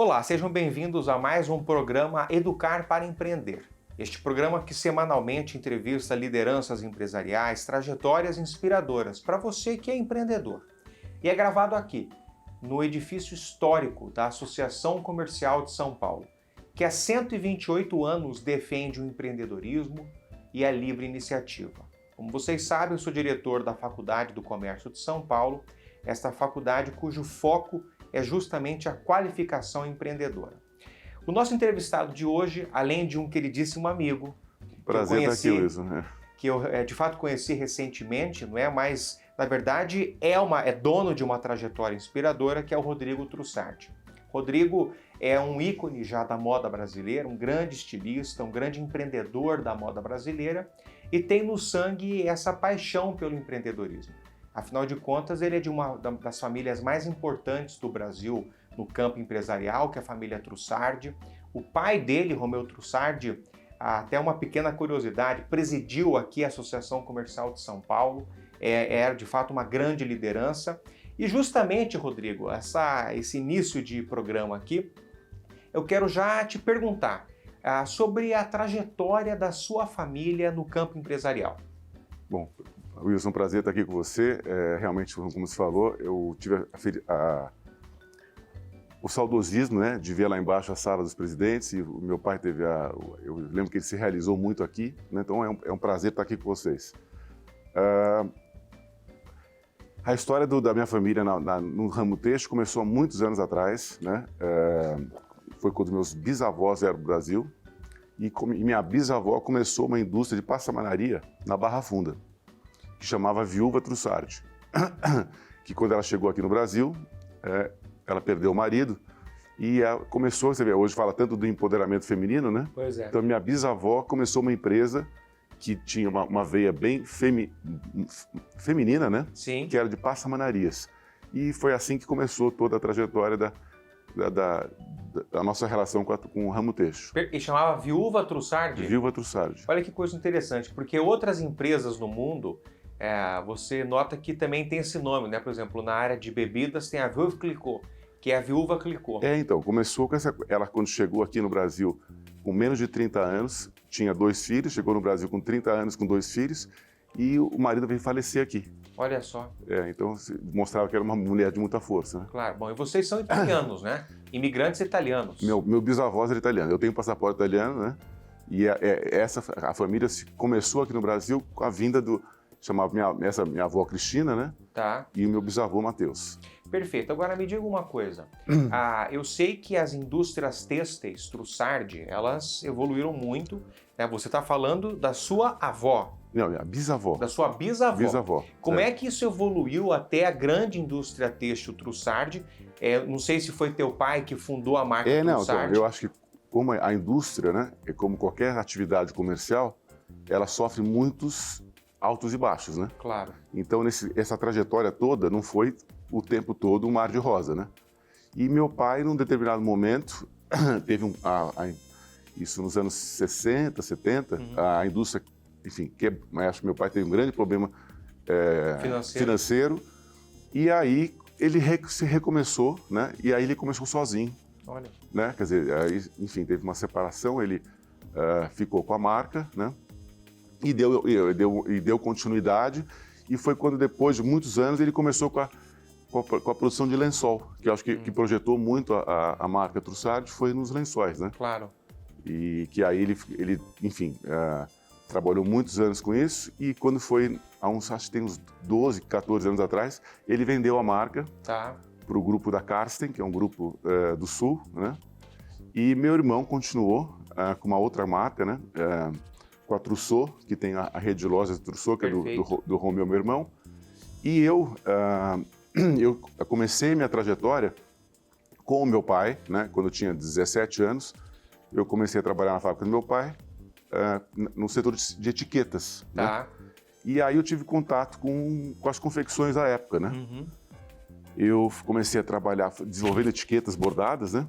Olá, sejam bem-vindos a mais um programa Educar para Empreender. Este programa que semanalmente entrevista lideranças empresariais, trajetórias inspiradoras para você que é empreendedor. E é gravado aqui, no edifício histórico da Associação Comercial de São Paulo, que há 128 anos defende o empreendedorismo e a livre iniciativa. Como vocês sabem, eu sou diretor da Faculdade do Comércio de São Paulo, esta faculdade cujo foco é justamente a qualificação empreendedora. O nosso entrevistado de hoje, além de um queridíssimo amigo, prazer estar aqui, Wilson, né? Que eu de fato conheci recentemente, não é? Mas na verdade é dono de uma trajetória inspiradora, que é o Rodrigo Trussardi. Rodrigo é um ícone já da moda brasileira, um grande estilista, um grande empreendedor da moda brasileira e tem no sangue essa paixão pelo empreendedorismo. Afinal de contas, ele é de uma das famílias mais importantes do Brasil no campo empresarial, que é a família Trussardi. O pai dele, Romeu Trussardi, até uma pequena curiosidade, presidiu aqui a Associação Comercial de São Paulo, era de fato uma grande liderança. E justamente, Rodrigo, esse início de programa aqui, eu quero já te perguntar sobre a trajetória da sua família no campo empresarial. Bom, Wilson, prazer estar aqui com você. Realmente, como você falou, eu tive o saudosismo, né, de ver lá embaixo a sala dos presidentes, e o meu pai eu lembro que ele se realizou muito aqui, né, então é um prazer estar aqui com vocês. A história da minha família no ramo têxtil começou há muitos anos atrás, né, foi quando meus bisavós vieram para o Brasil, e minha bisavó começou uma indústria de passamanaria na Barra Funda, que chamava Viúva Trussardi, que quando ela chegou aqui no Brasil, ela perdeu o marido e começou, você vê, hoje fala tanto do empoderamento feminino, né? Pois é. Então minha bisavó começou uma empresa que tinha uma veia bem feminina, né? Sim. Que era de passamanarias. E foi assim que começou toda a trajetória da nossa relação com o ramo têxtil. E chamava Viúva Trussardi? Viúva Trussardi. Olha que coisa interessante, porque outras empresas no mundo, você nota que também tem esse nome, né? Por exemplo, na área de bebidas tem a Veuve Clicquot, que é a Viúva Clicquot. Então, começou com ela quando chegou aqui no Brasil com menos de 30 anos, tinha 2 filhos, chegou no Brasil com 30 anos com 2 filhos, e o marido veio falecer aqui. Olha só. Então mostrava que era uma mulher de muita força, né? Claro. Bom, e vocês são italianos, né? Imigrantes italianos. Meu bisavó era italiano. Eu tenho passaporte italiano, né? E a família começou aqui no Brasil com a vinda chamava minha avó Cristina, né? Tá. E o meu bisavô Matheus. Perfeito. Agora me diga uma coisa. Eu sei que as indústrias têxteis Trussardi, elas evoluíram muito, né? Você está falando da sua avó. Não, minha bisavó. Da sua bisavó. Bisavó. Como é que isso evoluiu até a grande indústria têxtil Trussardi? Não sei se foi teu pai que fundou a marca Trussardi. Então, eu acho que como a indústria, né, como qualquer atividade comercial, ela sofre muitos altos e baixos, né? Claro. Então, essa trajetória toda não foi o tempo todo um mar de rosa, né? E meu pai, num determinado momento, teve isso nos anos 60, 70, a indústria, enfim, acho que meu pai teve um grande problema financeiro, e aí ele se recomeçou, né? E aí ele começou sozinho. Olha. Né? Quer dizer, aí, enfim, teve uma separação, ele ficou com a marca, né? E deu continuidade, e foi quando, depois de muitos anos, ele começou com a produção de lençol, que eu acho que projetou muito a marca Trussardi, foi nos lençóis, né? Claro. E que aí ele enfim, trabalhou muitos anos com isso, e quando foi, acho que tem uns 12, 14 anos atrás, ele vendeu a marca para o grupo da Karsten, que é um grupo do Sul, né? E meu irmão continuou com uma outra marca, né? Com a Trousseau, que tem a rede de lojas Trousseau, que é do Romeu, meu irmão. E eu comecei minha trajetória com o meu pai, né? Quando eu tinha 17 anos, eu comecei a trabalhar na fábrica do meu pai, no setor de etiquetas. Tá. Né? E aí eu tive contato com as confecções da época, né? Eu comecei a trabalhar desenvolvendo etiquetas bordadas, né?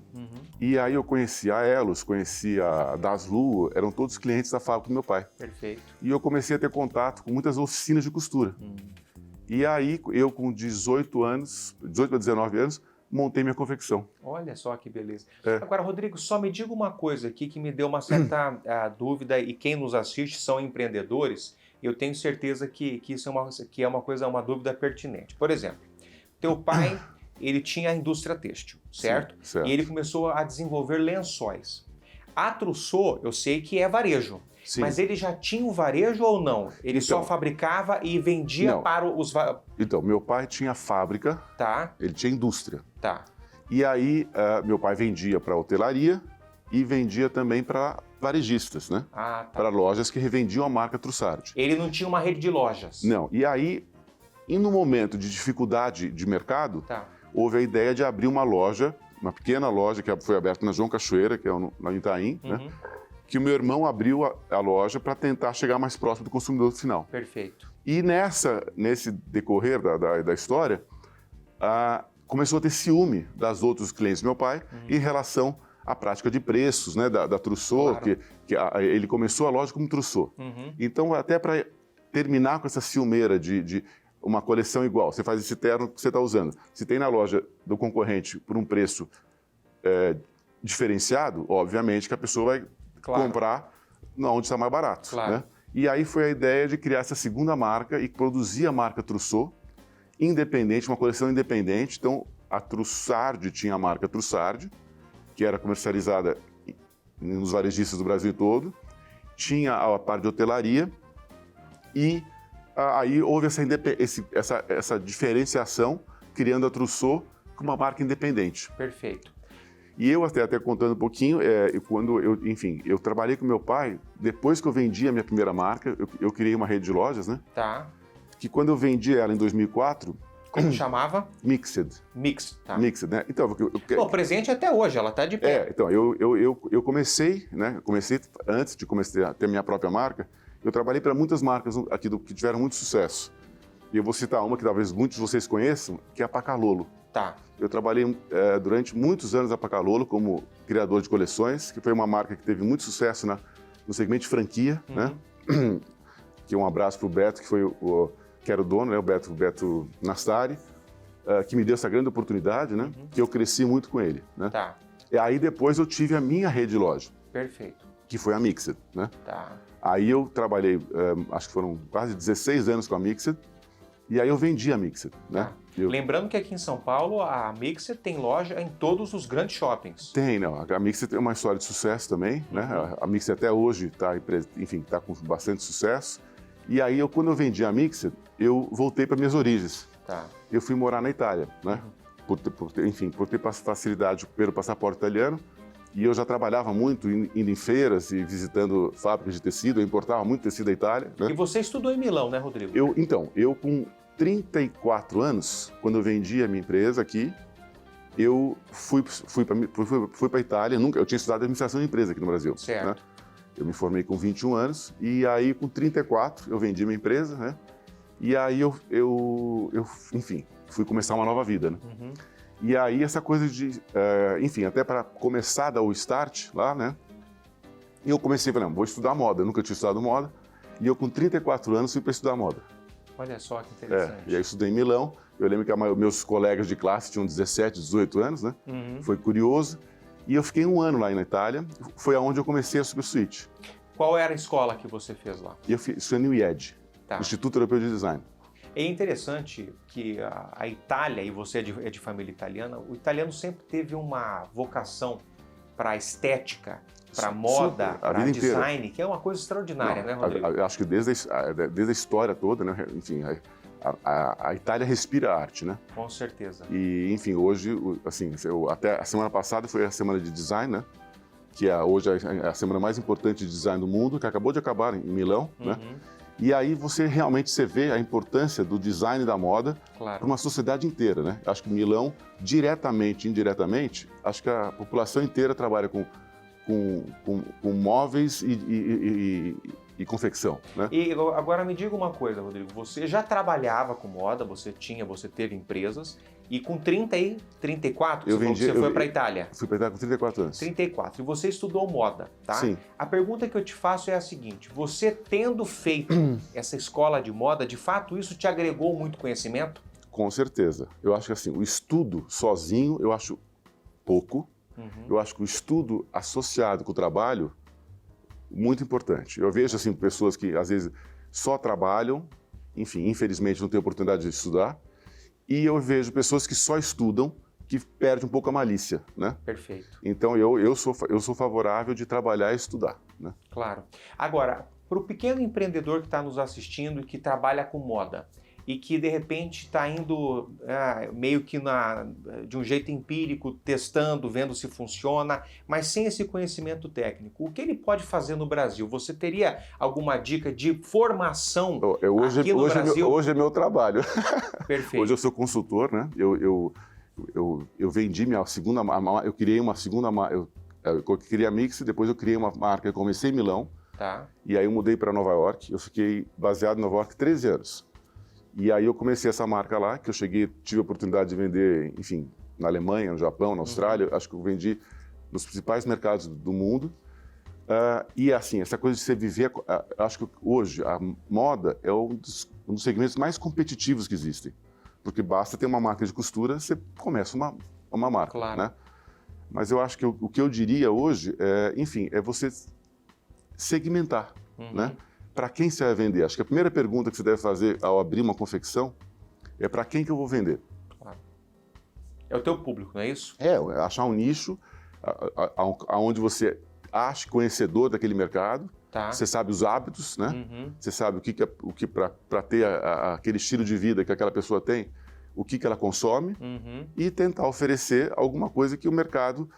E aí eu conheci a Elos, conheci a Daslu, eram todos clientes da fábrica do meu pai. Perfeito. E eu comecei a ter contato com muitas oficinas de costura. E aí eu com 18 a 19 anos, montei minha confecção. Olha só que beleza. É. Agora, Rodrigo, só me diga uma coisa aqui que me deu uma certa dúvida, e quem nos assiste são empreendedores, eu tenho certeza que isso é uma dúvida pertinente. Por exemplo, teu pai, ele tinha a indústria têxtil, certo? Sim, certo. E ele começou a desenvolver lençóis. A Trousseau, eu sei que é varejo, Sim. mas ele já tinha o varejo ou não? Ele só Então, fabricava e vendia não. para os... Então, meu pai tinha fábrica, Tá, ele tinha indústria. tá. E aí, meu pai vendia para hotelaria e vendia também para varejistas, né? Ah, tá. Para lojas que revendiam a marca Trussardi. Ele não tinha uma rede de lojas. Não, e aí, e no momento de dificuldade de mercado, Tá. houve a ideia de abrir uma loja, uma pequena loja que foi aberta na João Cachoeira, que é no Itaim, né? Uhum. Que o meu irmão abriu a loja para tentar chegar mais próximo do consumidor final. Perfeito. E nesse decorrer da história, começou a ter ciúme das outros clientes do meu pai em relação à prática de preços, né, da Trousseau, Claro. ele começou a loja como Trousseau. Uhum. Então, até para terminar com essa ciumeira de uma coleção igual, você faz esse terno que você está usando. Se tem na loja do concorrente por um preço diferenciado, obviamente que a pessoa vai comprar onde está mais barato. Claro. Né? E aí foi a ideia de criar essa segunda marca e produzir a marca Trousseau, independente, uma coleção independente. Então, a Trussardi tinha a marca Trussardi, que era comercializada nos varejistas do Brasil todo, tinha a parte de hotelaria e aí houve essa diferenciação, criando a Trousseau como uma marca independente. Perfeito. E eu até contando um pouquinho, quando eu trabalhei com meu pai, depois que eu vendi a minha primeira marca, eu criei uma rede de lojas, né? Tá. Que quando eu vendi ela em 2004... Como chamava? Mixed. Mixed, tá. Mixed, né? Então, Bom, presente até hoje, ela tá de pé. então, eu comecei, né? Antes de começar a ter minha própria marca, eu trabalhei para muitas marcas aqui que tiveram muito sucesso. E eu vou citar uma que talvez muitos de vocês conheçam, que é a Pacalolo. Tá. Eu trabalhei durante muitos anos a Pacalolo como criador de coleções, que foi uma marca que teve muito sucesso no segmento de franquia, né? Que um abraço para o Beto, que era o dono, né? O Beto Nastari, que me deu essa grande oportunidade, né? Que eu cresci muito com ele, né? Tá. E aí depois eu tive a minha rede de loja, Perfeito. que foi a Mixed, né? Tá. Aí eu trabalhei, acho que foram quase 16 anos com a Mixed, e aí eu vendi a Mixed, né? Lembrando que aqui em São Paulo, a Mixed tem loja em todos os grandes shoppings. Tem, não. A Mixed tem uma história de sucesso também, né? A Mixed até hoje está com bastante sucesso. E aí, quando eu vendi a Mixed, eu voltei para minhas origens. Tá. Eu fui morar na Itália, né? Por ter facilidade pelo passaporte italiano. E eu já trabalhava muito indo em feiras e visitando fábricas de tecido. Eu importava muito tecido da Itália. Né? E você estudou em Milão, né, Rodrigo? Eu com 34 anos, quando eu vendi a minha empresa aqui, eu fui para a Itália. Eu tinha estudado administração de empresa aqui no Brasil. Certo. Né? Eu me formei com 21 anos e aí com 34 eu vendi minha empresa, né? E aí enfim, fui começar uma nova vida, né? E aí essa coisa de, enfim, até para começar a dar o start lá, né? E eu comecei, falei, vou estudar moda, eu nunca tinha estudado moda. E eu com 34 anos fui para estudar moda. Olha só que interessante. E aí estudei em Milão. Eu lembro que meus colegas de classe tinham 17, 18 anos, né? Foi curioso. E eu fiquei um ano lá na Itália. Foi aonde eu comecei a Supersuite. Qual era a escola que você fez lá? E eu fiz no IED, Tá. Instituto Europeu de Design. É interessante que a Itália, e você é de família italiana, o italiano sempre teve uma vocação para a estética, para moda, para design, que é uma coisa extraordinária, né, Rodrigo? Eu acho que desde a história toda, né? Enfim, a Itália respira arte, né? Com certeza. E, enfim, hoje, assim, até a semana passada foi a semana de design, né? Que hoje é a semana mais importante de design do mundo, que acabou de acabar em Milão, né? E aí você vê a importância do design da moda para uma sociedade inteira, né? Acho que Milão, diretamente, indiretamente, acho que a população inteira trabalha com móveis e confecção, né? E agora me diga uma coisa, Rodrigo, você já trabalhava com moda, você teve empresas, e com 34, você foi para a Itália? Fui para a Itália com 34 anos. 34, e você estudou moda, tá? Sim. A pergunta que eu te faço é a seguinte, você tendo feito essa escola de moda, de fato isso te agregou muito conhecimento? Com certeza. Eu acho que assim, o estudo sozinho, eu acho pouco. Eu acho que o estudo associado com o trabalho, muito importante. Eu vejo assim, pessoas que às vezes só trabalham, enfim, infelizmente não têm oportunidade de estudar, e eu vejo pessoas que só estudam, que perdem um pouco a malícia, né? Perfeito. Então eu sou favorável de trabalhar e estudar, né? Claro. Agora, para o pequeno empreendedor que está nos assistindo e que trabalha com moda e que de repente está indo meio que de um jeito empírico, testando, vendo se funciona, mas sem esse conhecimento técnico, o que ele pode fazer no Brasil? Você teria alguma dica de formação aqui no Brasil? Hoje é meu trabalho. Perfeito. Hoje eu sou consultor, né? Eu vendi minha segunda marca, eu criei uma segunda marca, eu criei a Mix, depois eu criei uma marca, eu comecei em Milão, tá. E aí eu mudei para Nova York, eu fiquei baseado em Nova York 13 anos. E aí eu comecei essa marca lá, que eu tive a oportunidade de vender, enfim, na Alemanha, no Japão, na Austrália, acho que eu vendi nos principais mercados do mundo. E assim, essa coisa de você viver, acho que hoje a moda é um dos segmentos mais competitivos que existem. Porque basta ter uma marca de costura, você começa uma marca, claro. Né? Mas eu acho que o que eu diria hoje, enfim, é você segmentar, né? Para quem você vai vender? Acho que a primeira pergunta que você deve fazer ao abrir uma confecção é para quem que eu vou vender? Claro. É o teu público, não é isso? Achar um nicho onde você acha conhecedor daquele mercado, tá. Você sabe os hábitos, né? Você sabe o que para ter aquele estilo de vida que aquela pessoa tem, o que ela consome e tentar oferecer alguma coisa que o mercado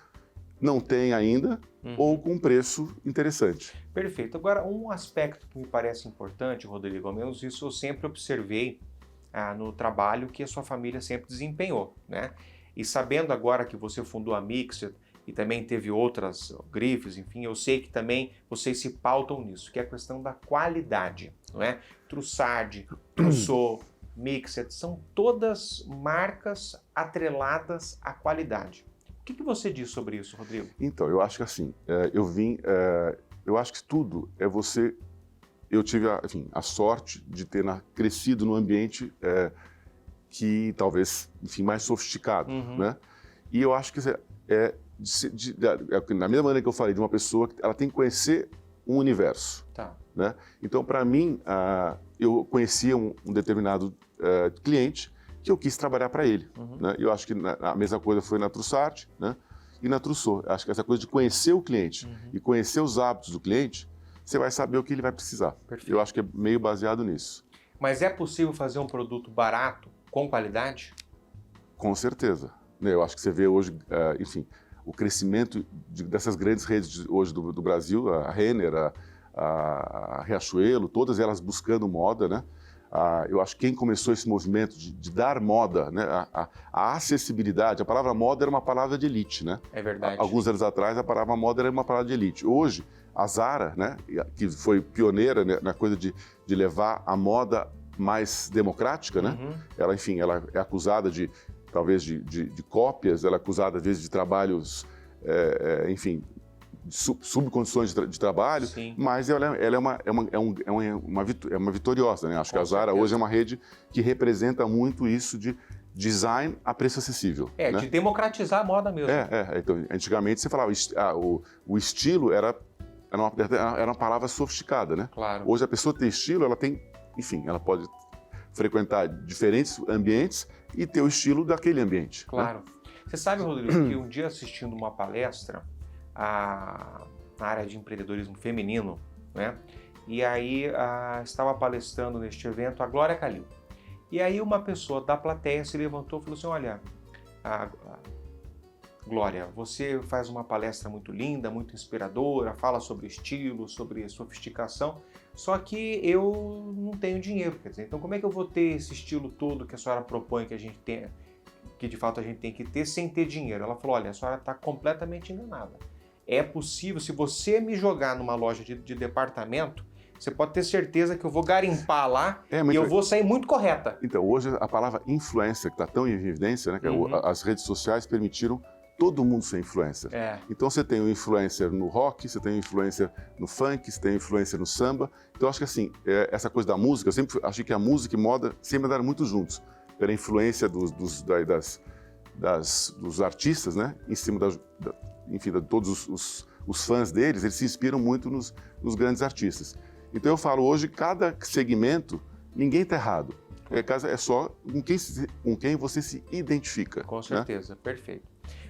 não tem ainda ou com um preço interessante. Perfeito. Agora, um aspecto que me parece importante, Rodrigo, ao menos isso eu sempre observei no trabalho que a sua família sempre desempenhou, né? E sabendo agora que você fundou a Mixed e também teve outras grifes, enfim, eu sei que também vocês se pautam nisso, que é a questão da qualidade, não é? Trussardi, Trousseau, Mixed, são todas marcas atreladas à qualidade. O que você diz sobre isso, Rodrigo? Então, eu acho que assim, eu acho que tudo é você... Eu tive, enfim, a sorte de ter crescido num ambiente que talvez, enfim, mais sofisticado, né? E eu acho que na mesma maneira que eu falei de uma pessoa que ela tem que conhecer um universo, tá. Né? Então, para mim, eu conhecia um determinado cliente que eu quis trabalhar para ele. Né? Eu acho que a mesma coisa foi na Trussardi, né? E na Trousseau. Acho que essa coisa de conhecer o cliente e conhecer os hábitos do cliente, você vai saber o que ele vai precisar. Perfeito. Eu acho que é meio baseado nisso. Mas é possível fazer um produto barato, com qualidade? Com certeza. Eu acho que você vê hoje, enfim, o crescimento dessas grandes redes hoje do Brasil, a Renner, a Riachuelo, todas elas buscando moda, né? Eu acho que quem começou esse movimento de dar moda, né? A acessibilidade, a palavra moda era uma palavra de elite, né? É verdade. Alguns anos atrás, a palavra moda era uma palavra de elite. Hoje, a Zara, né? Que foi pioneira, né, na coisa de levar a moda mais democrática, né? Ela, enfim, ela é acusada talvez de cópias, ela é acusada às vezes de trabalhos, enfim, subcondições de trabalho, sim. Mas ela é uma vitoriosa, né? Acho que a Zara hoje é uma rede que representa muito isso de design a preço acessível. Né? De democratizar a moda mesmo. Então, antigamente você falava, o estilo era uma palavra sofisticada, né? Claro. Hoje a pessoa tem estilo, ela tem, enfim, ela pode frequentar diferentes ambientes e ter o estilo daquele ambiente. Claro. Né? Você sabe, Rodrigo, que um dia assistindo uma palestra na área de empreendedorismo feminino, né? E aí estava palestrando neste evento a Glória Calil. E aí uma pessoa da plateia se levantou e falou assim, olha, Glória, você faz uma palestra muito linda, muito inspiradora, fala sobre estilo, sobre sofisticação, só que eu não tenho dinheiro, quer dizer, então como é que eu vou ter esse estilo todo que a senhora propõe que a gente tenha, que de fato a gente tem que ter sem ter dinheiro? Ela falou, olha, a senhora está completamente enganada. É possível, se você me jogar numa loja de departamento, você pode ter certeza que eu vou garimpar lá e eu vou sair muito correta. Então, hoje a palavra influencer, que está tão em evidência, né, que as redes sociais permitiram todo mundo ser influencer. Então você tem o influencer no rock, você tem o influencer no funk, você tem o influencer no samba. Então eu acho que assim, essa coisa da música, eu sempre achei que a música e moda sempre andaram muito juntos. pela influência dos artistas, né? Em cima enfim, de todos os fãs deles, eles se inspiram muito nos grandes artistas. Então eu falo hoje, cada segmento, ninguém está errado. É só com quem você se identifica. Com certeza, né? Perfeito.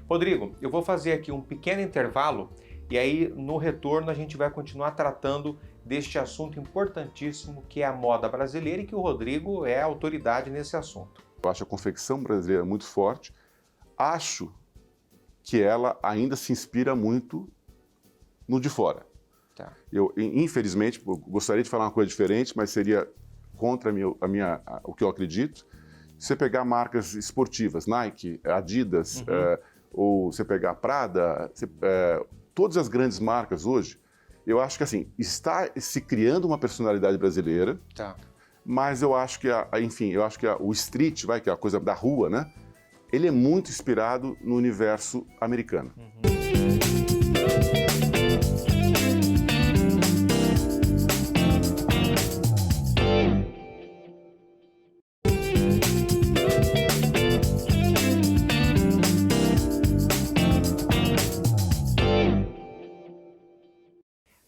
Rodrigo, eu vou fazer aqui um pequeno intervalo e aí no retorno a gente vai continuar tratando deste assunto importantíssimo que é a moda brasileira e que o Rodrigo é autoridade nesse assunto. Eu acho a confecção brasileira muito forte. Acho que ela ainda se inspira muito no de fora. Tá. Eu, infelizmente, gostaria de falar uma coisa diferente, mas seria contra o que eu acredito. Se você pegar marcas esportivas, Nike, Adidas, ou você pegar Prada, todas as grandes marcas hoje, eu acho que assim, está se criando uma personalidade brasileira, tá. Mas eu acho que, o street, que é a coisa da rua, né? Ele é muito inspirado no universo americano.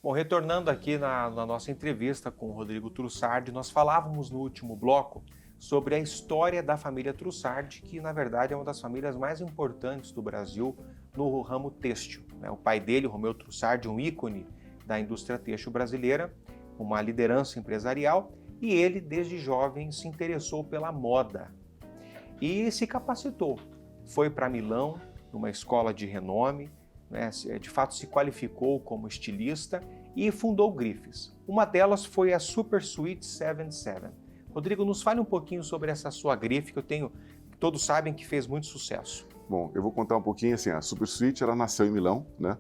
Bom, retornando aqui na nossa entrevista com o Rodrigo Trussardi, nós falávamos no último bloco sobre a história da família Trussardi, que na verdade é uma das famílias mais importantes do Brasil no ramo têxtil, né? O pai dele, Romeu Trussardi, um ícone da indústria têxtil brasileira, uma liderança empresarial, e ele, desde jovem, se interessou pela moda e se capacitou. Foi para Milão, numa escola de renome, né? De fato se qualificou como estilista e fundou grifes. Uma delas foi a Super Sweet 77. Rodrigo, nos fale um pouquinho sobre essa sua grife, que todos sabem que fez muito sucesso. Bom, eu vou contar um pouquinho assim, a Super Sweet, ela nasceu em Milão, né?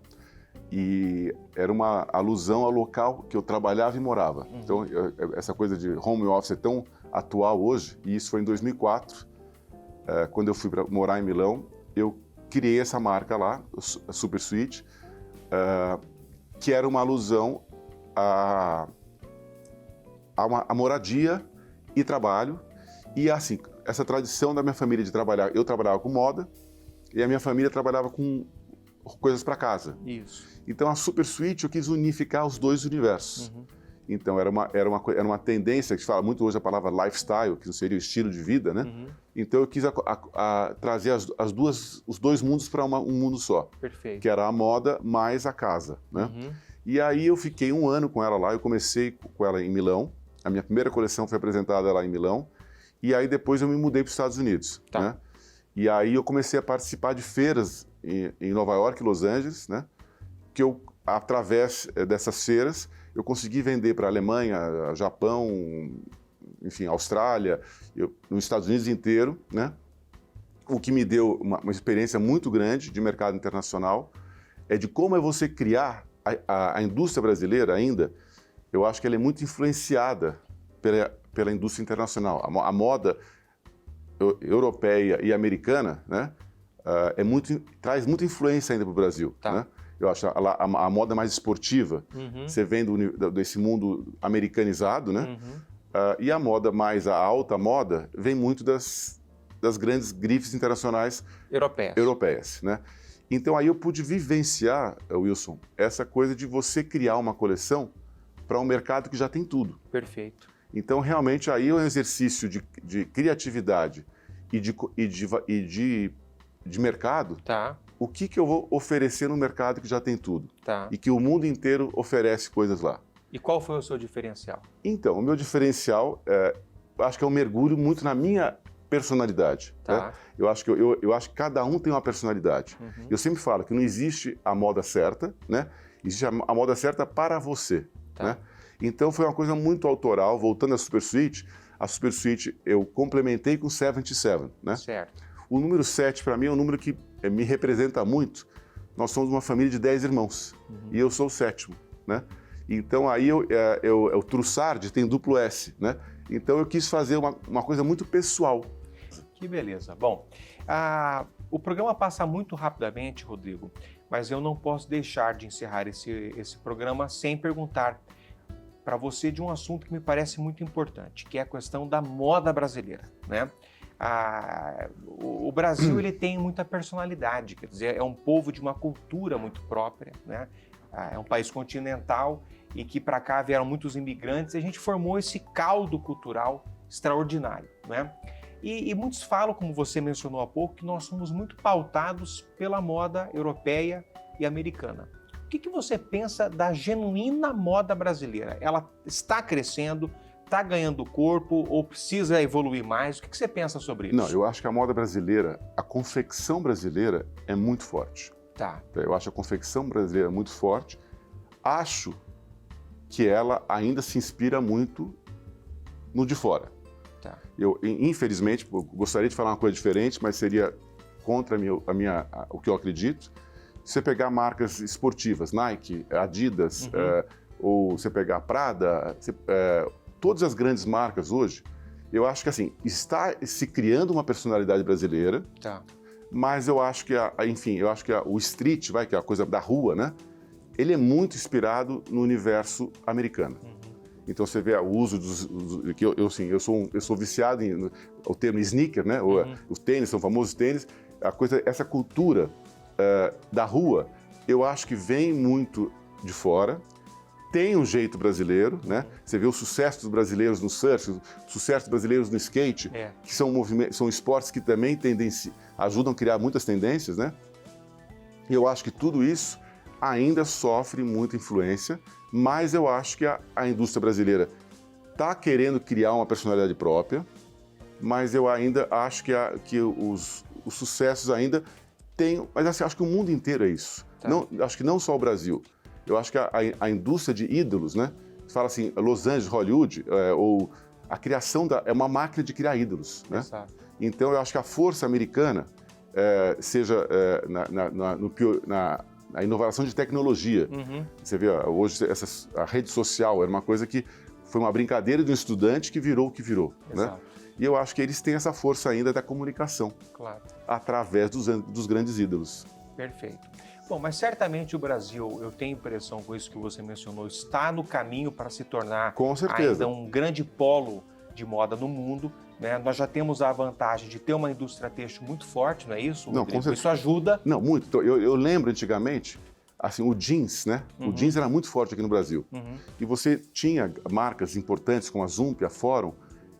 E era uma alusão ao local que eu trabalhava e morava. Então, essa coisa de home office é tão atual hoje, e isso foi em 2004, quando eu fui para morar em Milão, eu criei essa marca lá, a Super Sweet, que era uma alusão a moradia e trabalho, e assim, essa tradição da minha família de trabalhar, eu trabalhava com moda, e a minha família trabalhava com coisas para casa. Isso. Então a Super Sweet eu quis unificar os dois universos. Então era uma tendência, que se fala muito hoje a palavra lifestyle, que seria o estilo de vida, né? Então eu quis trazer os dois mundos para um mundo só. Perfeito. Que era a moda mais a casa, né? E aí eu fiquei um ano com ela lá, eu comecei com ela em Milão, a minha primeira coleção foi apresentada lá em Milão, e aí depois eu me mudei para os Estados Unidos, tá. Né? E aí eu comecei a participar de feiras em Nova York e Los Angeles, né? Que eu, através dessas feiras, eu consegui vender para a Alemanha, Japão, enfim, Austrália, nos Estados Unidos inteiro, né? O que me deu uma experiência muito grande de mercado internacional, é de como é você criar a indústria brasileira ainda. Eu acho que ela é muito influenciada pela indústria internacional. A moda europeia e americana, né? Traz muita influência ainda para o Brasil, tá. Né? Eu acho a moda mais esportiva, você vem desse mundo americanizado, né? E a moda mais a alta moda vem muito das grandes grifes internacionais europeias, né? Então aí eu pude vivenciar, Wilson, essa coisa de você criar uma coleção para um mercado que já tem tudo. Perfeito. Então realmente aí é um exercício de criatividade e de mercado. Tá. O que eu vou oferecer no mercado que já tem tudo? Tá. E que o mundo inteiro oferece coisas lá. E qual foi o seu diferencial? Então, o meu diferencial, acho que é um mergulho muito na minha personalidade. Tá. Né? Eu acho que cada um tem uma personalidade. Eu sempre falo que não existe a moda certa, né? Existe a moda certa para você. Tá. Né? Então, foi uma coisa muito autoral. Voltando à Super Sweet, a Super Sweet eu complementei com 77, né? Certo. O número 7, para mim, é um número que me representa muito. Nós somos uma família de 10 irmãos, e eu sou o 7º, né? Então, aí o Trussardi tem duplo S, né? Então, eu quis fazer uma coisa muito pessoal. Que beleza. Bom, o programa passa muito rapidamente, Rodrigo, mas eu não posso deixar de encerrar esse programa sem perguntar para você de um assunto que me parece muito importante, que é a questão da moda brasileira, né? O Brasil ele tem muita personalidade, quer dizer, é um povo de uma cultura muito própria, né? É um país continental e que para cá vieram muitos imigrantes e a gente formou esse caldo cultural extraordinário, né? E muitos falam, como você mencionou há pouco, que nós somos muito pautados pela moda europeia e americana. O que você pensa da genuína moda brasileira? Ela está crescendo, está ganhando corpo ou precisa evoluir mais? O que você pensa sobre isso? Não, eu acho que a moda brasileira, a confecção brasileira é muito forte. Tá. Eu acho a confecção brasileira muito forte. Acho que ela ainda se inspira muito no de fora. Tá. Eu, infelizmente, gostaria de falar uma coisa diferente, mas seria contra o que eu acredito. Se você pegar marcas esportivas, Nike, Adidas, ou você pegar Prada, todas as grandes marcas hoje, eu acho que assim, está se criando uma personalidade brasileira, Tá. mas eu acho que, o street, que é a coisa da rua, né? Ele é muito inspirado no universo americano. Então você vê o uso que eu sou viciado em o termo sneaker, né? Os tênis, são famosos tênis. Essa cultura da rua, eu acho que vem muito de fora. Tem um jeito brasileiro, né? Você vê o sucesso dos brasileiros no surf, o sucesso dos brasileiros no skate, que são esportes que também ajudam a criar muitas tendências, né? E eu acho que tudo isso ainda sofre muita influência, mas eu acho que a indústria brasileira está querendo criar uma personalidade própria, mas eu ainda acho que os sucessos ainda têm... Mas assim, acho que o mundo inteiro é isso. Tá. Não, acho que não só o Brasil. Eu acho que a indústria de ídolos, né? Você fala assim, Los Angeles, Hollywood, ou a criação é uma máquina de criar ídolos, né? Exato. Então eu acho que a força americana, seja na inovação de tecnologia. Você vê, hoje a rede social era uma coisa que foi uma brincadeira de um estudante que virou o que virou, né? E eu acho que eles têm essa força ainda da comunicação, claro, através dos grandes ídolos. Perfeito. Bom, mas certamente o Brasil, eu tenho a impressão com isso que você mencionou, está no caminho para se tornar com certeza ainda um grande polo de moda no mundo, né? Nós já temos a vantagem de ter uma indústria têxtil muito forte, não é isso, Rodrigo? Não, com certeza. Isso ajuda? Não, muito. Então, eu lembro antigamente, assim, o jeans, né? O jeans era muito forte aqui no Brasil. E você tinha marcas importantes como a Zump, a Fórum,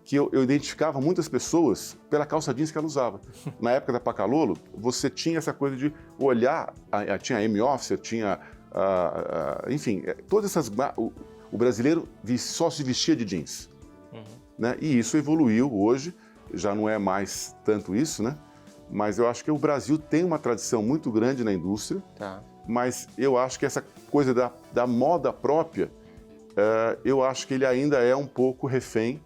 que eu identificava muitas pessoas pela calça jeans que ela usava. Na época da Pacalolo, você tinha essa coisa de olhar, tinha a M-Officer, tinha, enfim, todas essas... O brasileiro só se vestia de jeans. Né? E isso evoluiu hoje, já não é mais tanto isso, né? Mas eu acho que o Brasil tem uma tradição muito grande na indústria, mas eu acho que essa coisa da moda própria, eu acho que ele ainda é um pouco refém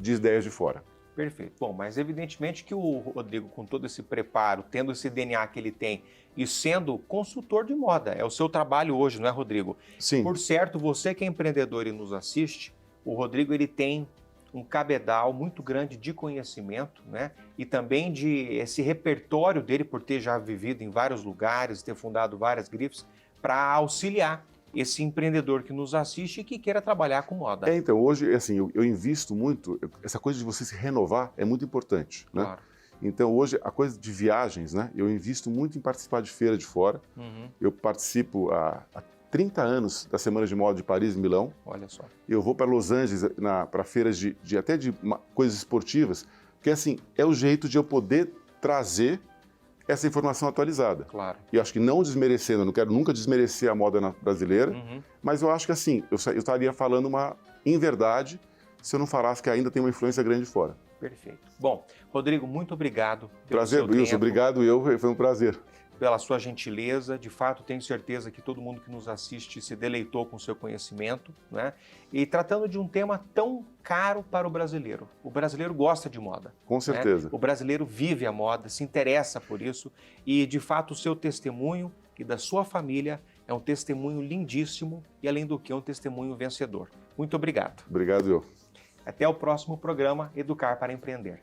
de ideias de fora. Perfeito. Bom, mas evidentemente que o Rodrigo, com todo esse preparo, tendo esse DNA que ele tem e sendo consultor de moda, é o seu trabalho hoje, não é, Rodrigo? Sim. Por certo, você que é empreendedor e nos assiste, o Rodrigo ele tem um cabedal muito grande de conhecimento, né? E também de esse repertório dele, por ter já vivido em vários lugares, ter fundado várias grifes, para auxiliar esse empreendedor que nos assiste e que queira trabalhar com moda. Então, hoje, assim, eu invisto muito, essa coisa de você se renovar é muito importante, né? Claro. Então, hoje, a coisa de viagens, né? Eu invisto muito em participar de feira de fora. Eu participo há 30 anos da Semana de Moda de Paris e Milão. Olha só. Eu vou para Los Angeles para feiras até de coisas esportivas, porque assim, é o jeito de eu poder trazer essa informação atualizada. Claro. E eu acho que não desmerecendo, eu não quero nunca desmerecer a moda brasileira, mas eu acho que assim, eu estaria falando uma inverdade se eu não falasse que ainda tem uma influência grande fora. Perfeito. Bom, Rodrigo, muito obrigado pelo prazer, seu Wilson, tempo. Obrigado, foi um prazer. Pela sua gentileza, de fato tenho certeza que todo mundo que nos assiste se deleitou com o seu conhecimento, né? E tratando de um tema tão caro para o brasileiro gosta de moda. Com certeza. Né? O brasileiro vive a moda, se interessa por isso e de fato o seu testemunho e da sua família é um testemunho lindíssimo e além do que é um testemunho vencedor. Muito obrigado. Obrigado, eu. Até o próximo programa Educar para Empreender.